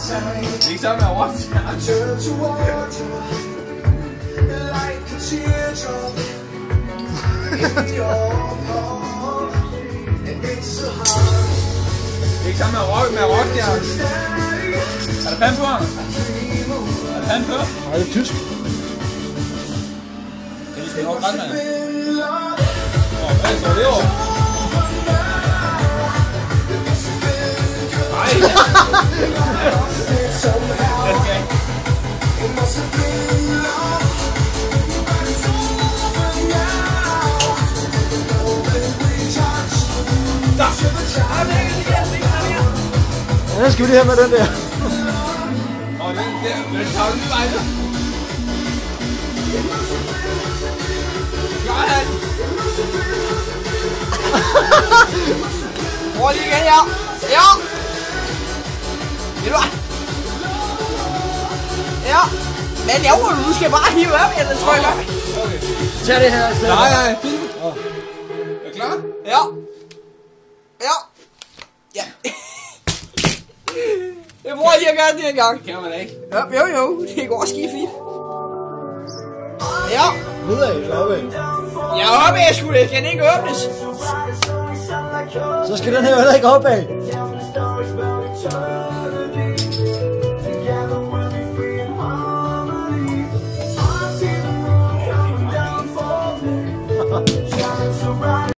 Ikke sammen med over. Ikke sammen med rockstjernen. Er der pand på ham? Er der pand på? Nej, det er tysk. Kan I spille over grænne? Hvad står det over? Nej! Ja, skal vi lige have med den der? Og den der, den tager du lige vejle. Gør han! Prøv lige igen, ja! Ja! Ved du hvad? Ja! Hvad laver du? Du skal bare hive op, jeg tror jeg gør. Okay. Tag det her. Nej, fint. Er du klar? Ja! Ja! Ja! Jeg prøver lige at gøre det en gang. Det kan man da ikke. Ja, jo, det går ski fint. Ja! Nedad eller opad? Jeg er oppe af, sgu det. Skal den ikke åbnes? Så skal den her heller ikke opad.